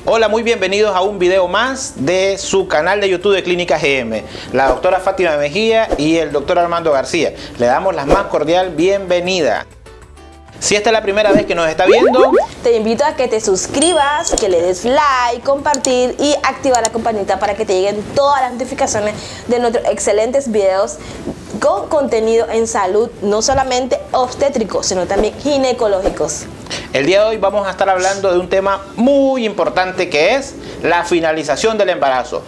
Hola, muy bienvenidos a un video más de su canal de YouTube de Clínica GM. La doctora Fátima Mejía y el doctor Armando García. Le damos la más cordial bienvenida. Si esta es la primera vez que nos está viendo, te invito a que te suscribas, que le des like, compartir y activar la campanita para que te lleguen todas las notificaciones de nuestros excelentes videos con contenido en salud, no solamente obstétricos, sino también ginecológicos. El día de hoy vamos a estar hablando de un tema muy importante que es la finalización del embarazo.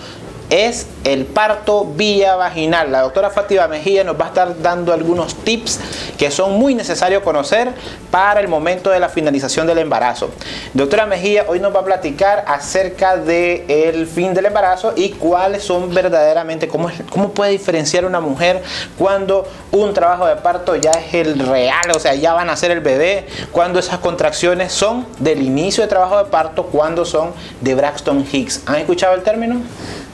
Es el parto vía vaginal. La doctora Fátima Mejía nos va a estar dando algunos tips que son muy necesarios conocer para el momento de la finalización del embarazo. Doctora Mejía hoy nos va a platicar acerca del fin del embarazo y cuáles son verdaderamente, cómo puede diferenciar una mujer cuando un trabajo de parto ya es el real, o sea, ya van a nacer el bebé, cuando esas contracciones son del inicio de trabajo de parto, cuando son de Braxton Hicks. ¿Han escuchado el término?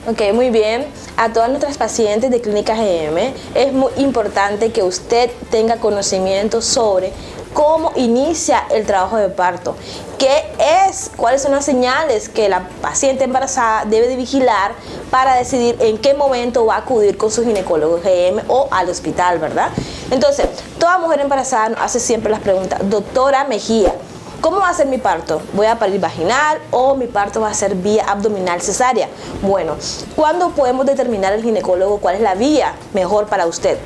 Ok, muy bien. A todas nuestras pacientes de Clínica GM es muy importante que usted tenga conocimiento sobre cómo inicia el trabajo de parto, cuáles son las señales que la paciente embarazada debe de vigilar para decidir en qué momento va a acudir con su ginecólogo GM o al hospital, ¿verdad? Entonces, toda mujer embarazada nos hace siempre las preguntas: doctora Mejía, ¿cómo va a ser mi parto? ¿Voy a parir vaginal o mi parto va a ser vía abdominal cesárea? Bueno, ¿cuándo podemos determinar el ginecólogo cuál es la vía mejor para usted?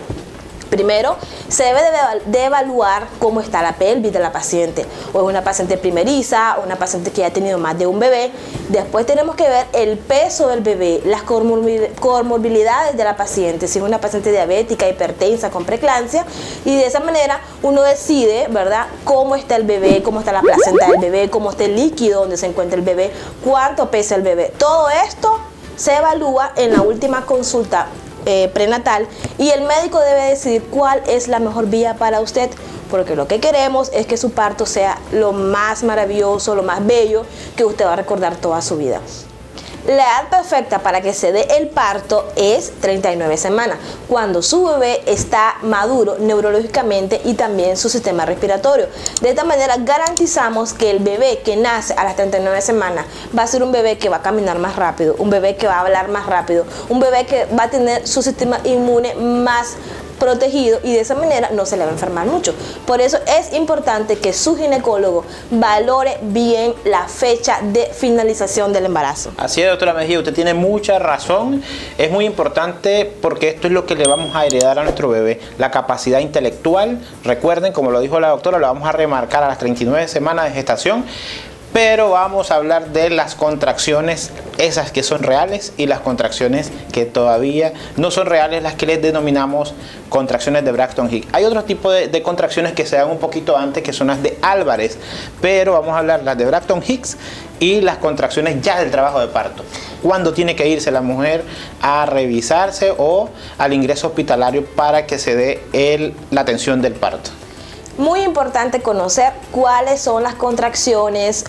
Primero, se debe de evaluar cómo está la pelvis de la paciente. O es una paciente primeriza, o una paciente que ya ha tenido más de un bebé. Después tenemos que ver el peso del bebé, las comorbilidades de la paciente, si es una paciente diabética, hipertensa, con preeclampsia. Y de esa manera uno decide, ¿verdad?, cómo está el bebé, cómo está la placenta del bebé, cómo está el líquido donde se encuentra el bebé, cuánto pesa el bebé. Todo esto se evalúa en la última consulta prenatal y el médico debe decidir cuál es la mejor vía para usted, porque lo que queremos es que su parto sea lo más maravilloso, lo más bello que usted va a recordar toda su vida. La edad perfecta para que se dé el parto es 39 semanas, cuando su bebé está maduro neurológicamente y también su sistema respiratorio. De esta manera garantizamos que el bebé que nace a las 39 semanas va a ser un bebé que va a caminar más rápido, un bebé que va a hablar más rápido, un bebé que va a tener su sistema inmune más protegido y de esa manera no se le va a enfermar mucho. Por eso es importante que su ginecólogo valore bien la fecha de finalización del embarazo. Así es, doctora Mejía, usted tiene mucha razón. Es muy importante porque esto es lo que le vamos a heredar a nuestro bebé, la capacidad intelectual. Recuerden, como lo dijo la doctora, lo vamos a remarcar a las 39 semanas de gestación. Pero vamos a hablar de las contracciones, esas que son reales, y las contracciones que todavía no son reales, las que les denominamos contracciones de Braxton Hicks. Hay otro tipo de contracciones que se dan un poquito antes, que son las de Álvarez, pero vamos a hablar las de Braxton Hicks y las contracciones ya del trabajo de parto. ¿Cuándo tiene que irse la mujer a revisarse o al ingreso hospitalario para que se dé la atención del parto? Muy importante conocer cuáles son las contracciones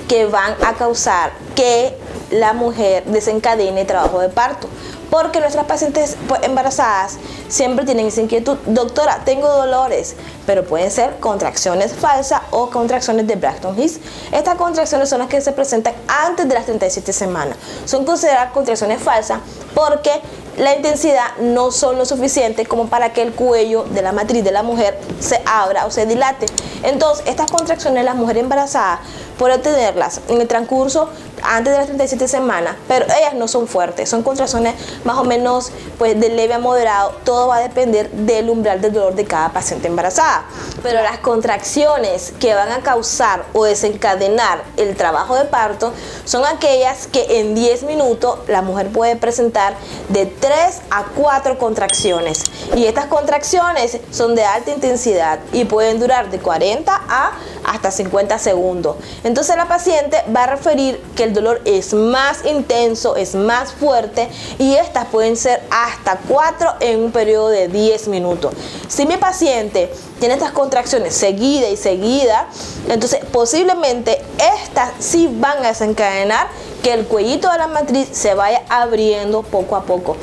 que van a causar que la mujer desencadene trabajo de parto, porque nuestras pacientes embarazadas siempre tienen esa inquietud: doctora, tengo dolores, pero pueden ser contracciones falsas o contracciones de Braxton Hicks. Estas contracciones son las que se presentan antes de las 37 semanas. Son consideradas contracciones falsas porque la intensidad no son lo suficiente como para que el cuello de la matriz de la mujer se abra o se dilate. Entonces, estas contracciones la mujer embarazada puede tenerlas en el transcurso antes de las 37 semanas, pero ellas no son fuertes, son contracciones más o menos pues de leve a moderado. Todo va a depender del umbral del dolor de cada paciente embarazada. Pero las contracciones que van a causar o desencadenar el trabajo de parto son aquellas que en 10 minutos la mujer puede presentar de 3 a 4 contracciones. Y estas contracciones son de alta intensidad y pueden durar de 40 a hasta 50 segundos. Entonces la paciente va a referir que el dolor es más intenso, es más fuerte, y estas pueden ser hasta 4 en un periodo de 10 minutos. Si mi paciente tiene estas contracciones seguida y seguida, entonces posiblemente estas sí van a desencadenar que el cuellito de la matriz se vaya abriendo poco a poco.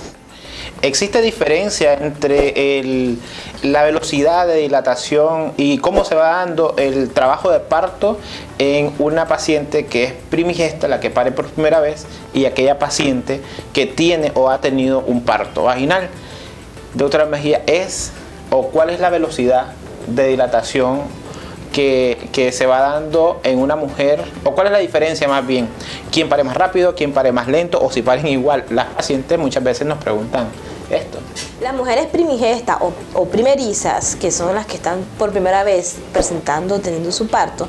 ¿Existe diferencia entre la velocidad de dilatación y cómo se va dando el trabajo de parto en una paciente que es primigesta, la que pare por primera vez, y aquella paciente que tiene o ha tenido un parto vaginal? Doctora Mejía, ¿cuál es la velocidad de dilatación que se va dando en una mujer, o cuál es la diferencia más bien? ¿Quién pare más rápido, quién pare más lento, o si paren igual? Las pacientes muchas veces nos preguntan esto. Las mujeres primigestas o primerizas, que son las que están por primera vez presentando, teniendo su parto,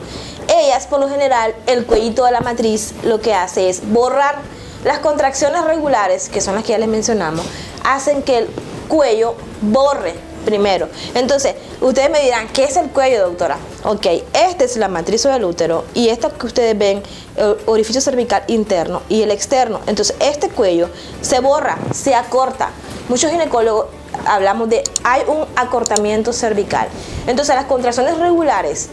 ellas por lo general, el cuellito de la matriz lo que hace es borrar las contracciones regulares, que son las que ya les mencionamos, hacen que el cuello borre primero. Entonces, ustedes me dirán, ¿qué es el cuello, doctora? Ok, esta es la matriz del útero y esto que ustedes ven, el orificio cervical interno y el externo. Entonces, este cuello se borra, se acorta. Muchos ginecólogos hablamos de, hay un acortamiento cervical. Entonces, las contracciones regulares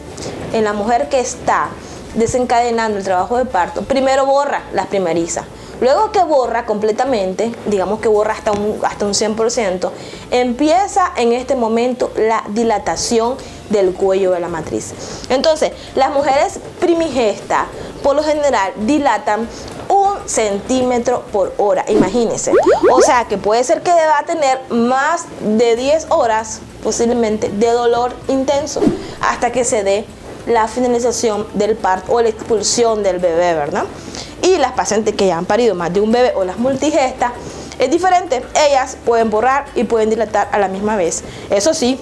en la mujer que está desencadenando el trabajo de parto, primero borra las primerizas. Luego que borra completamente, digamos que borra hasta un 100%, empieza en este momento la dilatación del cuello de la matriz. Entonces, las mujeres primigestas, por lo general, dilatan 1 centímetro por hora, imagínense. O sea, que puede ser que deba tener más de 10 horas, posiblemente, de dolor intenso, hasta que se dé la finalización del parto o la expulsión del bebé, ¿verdad? Y las pacientes que ya han parido más de un bebé o las multigestas, es diferente. Ellas pueden borrar y pueden dilatar a la misma vez. Eso sí,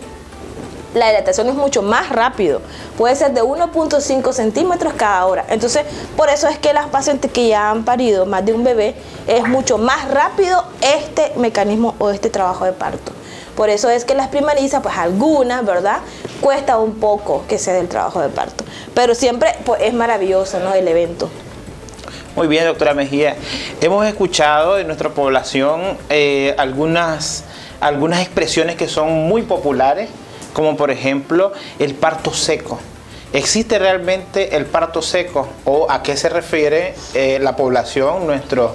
la dilatación es mucho más rápido. Puede ser de 1.5 centímetros cada hora. Entonces, por eso es que las pacientes que ya han parido más de un bebé, es mucho más rápido este mecanismo o este trabajo de parto. Por eso es que las primerizas, pues algunas, ¿verdad?, cuesta un poco que sea del trabajo de parto. Pero siempre pues, es maravilloso, ¿no?, el evento. Muy bien, doctora Mejía. Hemos escuchado en nuestra población algunas expresiones que son muy populares, como por ejemplo el parto seco. ¿Existe realmente el parto seco? ¿O a qué se refiere la población, nuestros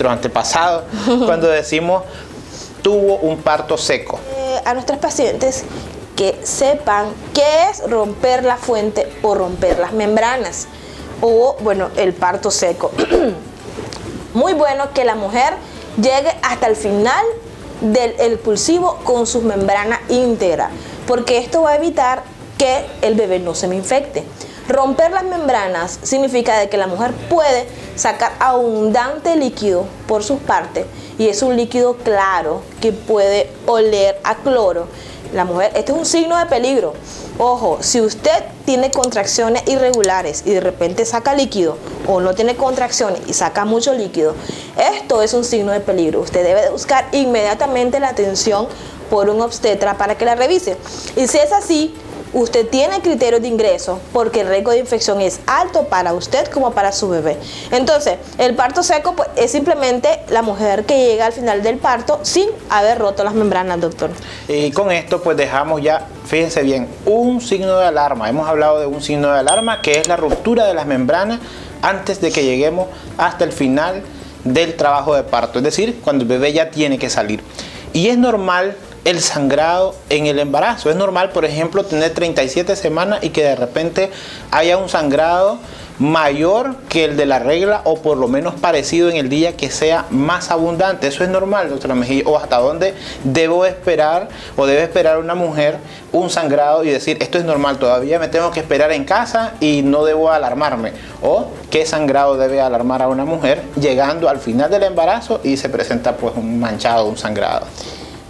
antepasados, cuando decimos tuvo un parto seco? A nuestras pacientes que sepan qué es romper la fuente o romper las membranas. O, bueno, el parto seco. Muy bueno que la mujer llegue hasta el final del expulsivo con sus membranas íntegras, porque esto va a evitar que el bebé no se me infecte. Romper las membranas significa de que la mujer puede sacar abundante líquido por sus partes, y es un líquido claro que puede oler a cloro. La mujer, este es un signo de peligro. Ojo, si usted tiene contracciones irregulares y de repente saca líquido, o no tiene contracciones y saca mucho líquido, esto es un signo de peligro. Usted debe buscar inmediatamente la atención por un obstetra para que la revise. Y si es así, usted tiene criterios de ingreso, porque el riesgo de infección es alto para usted como para su bebé. Entonces, el parto seco pues, es simplemente la mujer que llega al final del parto sin haber roto las membranas, doctor. Y con esto pues dejamos ya, fíjense bien, un signo de alarma. Hemos hablado de un signo de alarma que es la ruptura de las membranas antes de que lleguemos hasta el final del trabajo de parto. Es decir, cuando el bebé ya tiene que salir. Y es normal el sangrado en el embarazo. Es normal, por ejemplo, tener 37 semanas y que de repente haya un sangrado mayor que el de la regla, o por lo menos parecido en el día, que sea más abundante. Eso es normal, doctora Mejía. ¿O hasta dónde debo esperar o debe esperar una mujer un sangrado y decir, esto es normal, todavía me tengo que esperar en casa y no debo alarmarme? ¿O qué sangrado debe alarmar a una mujer llegando al final del embarazo y se presenta pues un manchado, un sangrado?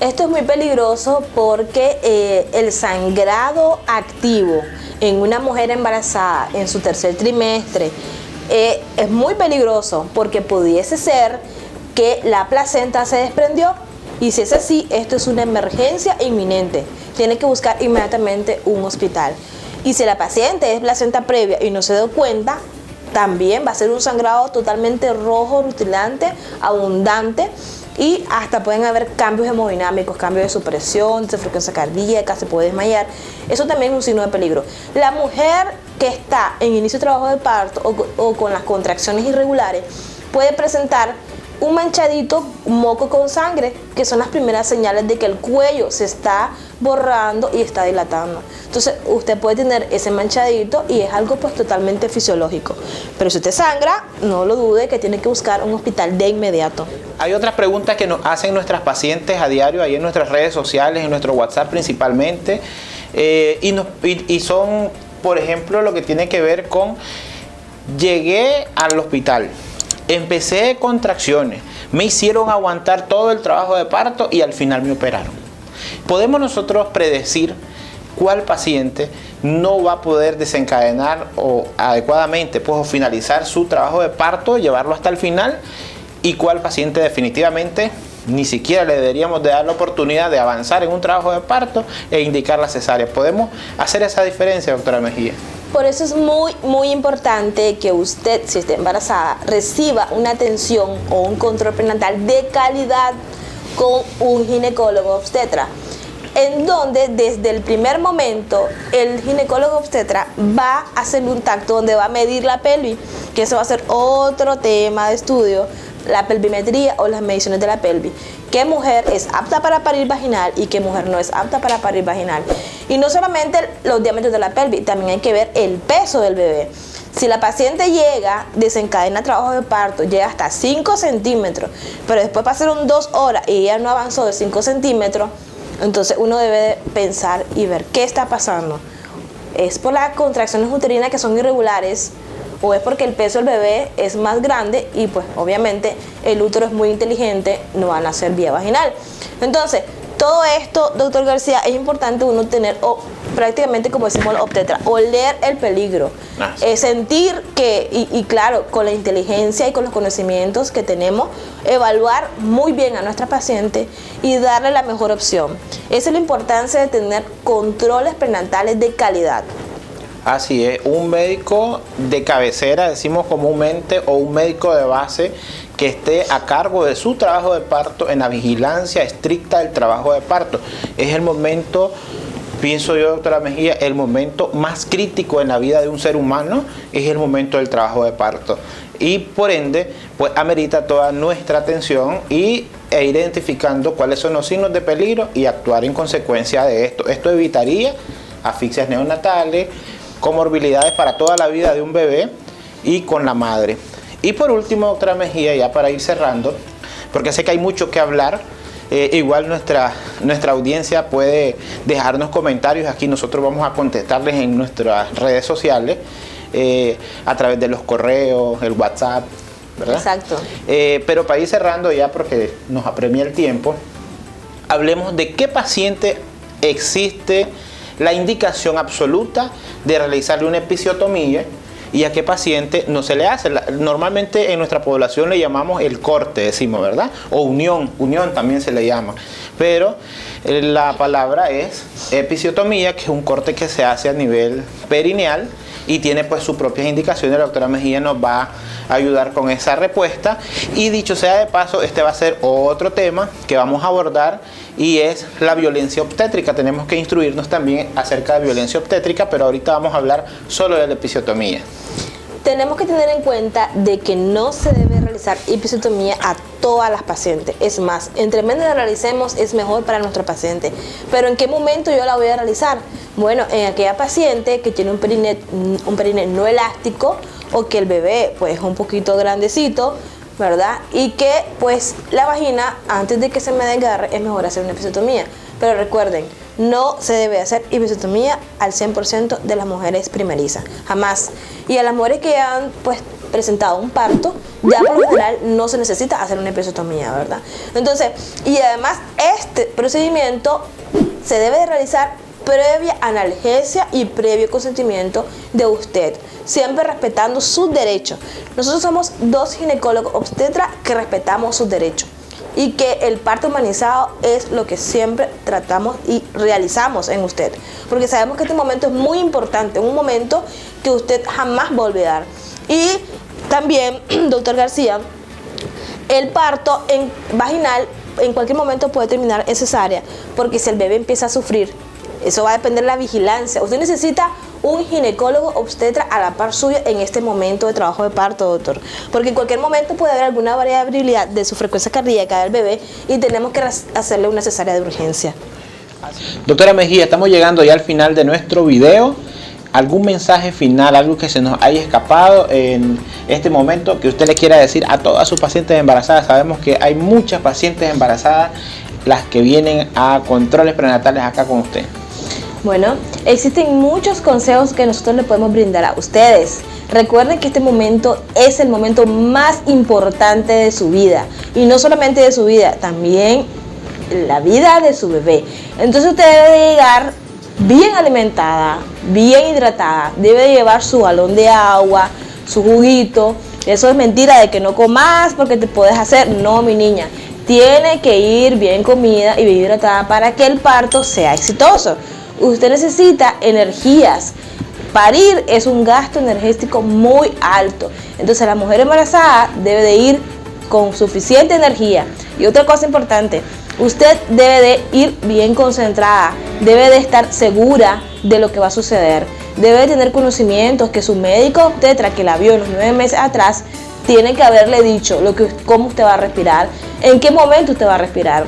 Esto es muy peligroso porque el sangrado activo en una mujer embarazada en su tercer trimestre es muy peligroso, porque pudiese ser que la placenta se desprendió, y si es así, esto es una emergencia inminente. Tiene que buscar inmediatamente un hospital. Y si la paciente es placenta previa y no se dio cuenta, también va a ser un sangrado totalmente rojo, rutilante, abundante, y hasta pueden haber cambios hemodinámicos, cambios de su presión, de frecuencia cardíaca, se puede desmayar. Eso también es un signo de peligro. La mujer que está en inicio de trabajo de parto o con las contracciones irregulares puede presentar un manchadito, un moco con sangre, que son las primeras señales de que el cuello se está borrando y está dilatando. Entonces usted puede tener ese manchadito y es algo pues totalmente fisiológico. Pero si usted sangra, no lo dude que tiene que buscar un hospital de inmediato. Hay otras preguntas que nos hacen nuestras pacientes a diario, ahí en nuestras redes sociales, en nuestro WhatsApp principalmente, y son, por ejemplo, lo que tiene que ver con: llegué al hospital, empecé contracciones, me hicieron aguantar todo el trabajo de parto y al final me operaron. ¿Podemos nosotros predecir cuál paciente no va a poder desencadenar o adecuadamente o finalizar su trabajo de parto, llevarlo hasta el final, y cuál paciente definitivamente ni siquiera le deberíamos de dar la oportunidad de avanzar en un trabajo de parto e indicar la cesárea? ¿Podemos hacer esa diferencia, doctora Mejía? Por eso es muy importante que usted, si está embarazada, reciba una atención o un control prenatal de calidad con un ginecólogo obstetra, en donde desde el primer momento el ginecólogo obstetra va a hacer un tacto donde va a medir la pelvis, que eso va a ser otro tema de estudio, la pelvimetría o las mediciones de la pelvis. ¿Qué mujer es apta para parir vaginal y qué mujer no es apta para parir vaginal? Y no solamente los diámetros de la pelvis, también hay que ver el peso del bebé. Si la paciente llega, desencadena trabajo de parto, llega hasta 5 centímetros, pero después pasaron 2 horas y ella no avanzó de 5 centímetros, entonces uno debe de pensar y ver qué está pasando. ¿Es por las contracciones uterinas que son irregulares? ¿O es porque el peso del bebé es más grande y pues obviamente el útero es muy inteligente, no van a nacer vía vaginal? Entonces, todo esto, doctor García, es importante uno tener, prácticamente como decimos los obstetras, oler el peligro, sentir que, y claro, con la inteligencia y con los conocimientos que tenemos, evaluar muy bien a nuestra paciente y darle la mejor opción. Esa es la importancia de tener controles prenatales de calidad. Así es, un médico de cabecera, decimos comúnmente, o un médico de base que esté a cargo de su trabajo de parto, en la vigilancia estricta del trabajo de parto. Es el momento, pienso yo, doctora Mejía, el momento más crítico en la vida de un ser humano, es el momento del trabajo de parto. Y por ende, pues amerita toda nuestra atención e ir identificando cuáles son los signos de peligro y actuar en consecuencia de esto. Esto evitaría asfixias neonatales, comorbilidades para toda la vida de un bebé y con la madre. Y por último, doctora Mejía, ya para ir cerrando, porque sé que hay mucho que hablar, igual nuestra audiencia puede dejarnos comentarios aquí, nosotros vamos a contestarles en nuestras redes sociales, a través de los correos, el WhatsApp, ¿verdad? Exacto. Pero para ir cerrando ya, porque nos apremia el tiempo, hablemos de qué paciente existe la indicación absoluta de realizarle una episiotomía y a qué paciente no se le hace. Normalmente en nuestra población le llamamos el corte, decimos, ¿verdad? O unión también se le llama. Pero la palabra es episiotomía, que es un corte que se hace a nivel perineal y tiene pues sus propias indicaciones. La doctora Mejía nos va a ayudar con esa respuesta. Y dicho sea de paso, este va a ser otro tema que vamos a abordar, y es la violencia obstétrica. Tenemos que instruirnos también acerca de violencia obstétrica, pero ahorita vamos a hablar solo de la episiotomía. Tenemos que tener en cuenta de que no se debe realizar episiotomía a todas las pacientes. Es más, entre menos la realicemos es mejor para nuestro paciente. Pero ¿en qué momento yo la voy a realizar? Bueno, en aquella paciente que tiene un perine no elástico, o que el bebé pues es un poquito grandecito, ¿verdad? Y que pues la vagina, antes de que se me desgarre, es mejor hacer una episiotomía. Pero recuerden, no se debe hacer episiotomía al 100% de las mujeres primerizas, jamás. Y a las mujeres que han pues presentado un parto, ya por lo general no se necesita hacer una episiotomía, ¿verdad? Entonces, y además este procedimiento se debe de realizar previa analgesia y previo consentimiento de usted, siempre respetando sus derechos. Nosotros somos 2 ginecólogos obstetras que respetamos sus derechos, y que el parto humanizado es lo que siempre tratamos y realizamos en usted, porque sabemos que este momento es muy importante, un momento que usted jamás va a olvidar. Y también, doctor García, el parto vaginal en cualquier momento puede terminar en cesárea, porque si el bebé empieza a sufrir, eso va a depender de la vigilancia. Usted necesita un ginecólogo obstetra a la par suya en este momento de trabajo de parto, doctor, porque en cualquier momento puede haber alguna variabilidad de su frecuencia cardíaca del bebé y tenemos que hacerle una cesárea de urgencia. Doctora Mejía, estamos llegando ya al final de nuestro video. ¿Algún mensaje final, algo que se nos haya escapado en este momento que usted le quiera decir a todas sus pacientes embarazadas? Sabemos que hay muchas pacientes embarazadas las que vienen a controles prenatales acá con usted. Bueno, existen muchos consejos que nosotros le podemos brindar a ustedes. Recuerden que este momento es el momento más importante de su vida. Y no solamente de su vida, también la vida de su bebé. Entonces usted debe llegar bien alimentada, bien hidratada. Debe llevar su galón de agua, su juguito. Eso es mentira de que no comas porque te puedes hacer. No, mi niña. Tiene que ir bien comida y bien hidratada para que el parto sea exitoso. Usted necesita energías. Parir es un gasto energético muy alto. Entonces la mujer embarazada debe de ir con suficiente energía. Y otra cosa importante, usted debe de ir bien concentrada, debe de estar segura de lo que va a suceder. Debe de tener conocimientos que su médico obstetra que la vio los 9 meses atrás tiene que haberle dicho cómo usted va a respirar, en qué momento usted va a respirar,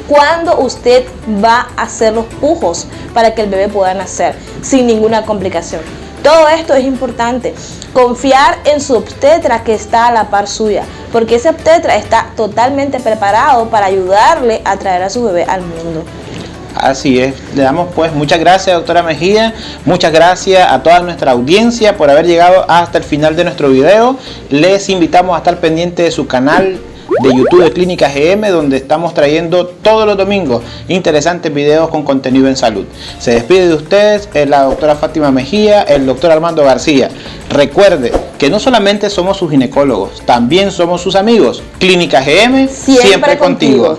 cuándo usted va a hacer los pujos para que el bebé pueda nacer sin ninguna complicación. Todo esto es importante. Confiar en su obstetra que está a la par suya, porque ese obstetra está totalmente preparado para ayudarle a traer a su bebé al mundo. Así es, le damos pues muchas gracias, doctora Mejía, muchas gracias a toda nuestra audiencia por haber llegado hasta el final de nuestro video. Les invitamos a estar pendientes de su canal de YouTube de Clínica GM, donde estamos trayendo todos los domingos interesantes videos con contenido en salud. Se despide de ustedes la doctora Fátima Mejía, el doctor Armando García. Recuerde que no solamente somos sus ginecólogos, también somos sus amigos. Clínica GM, siempre contigo.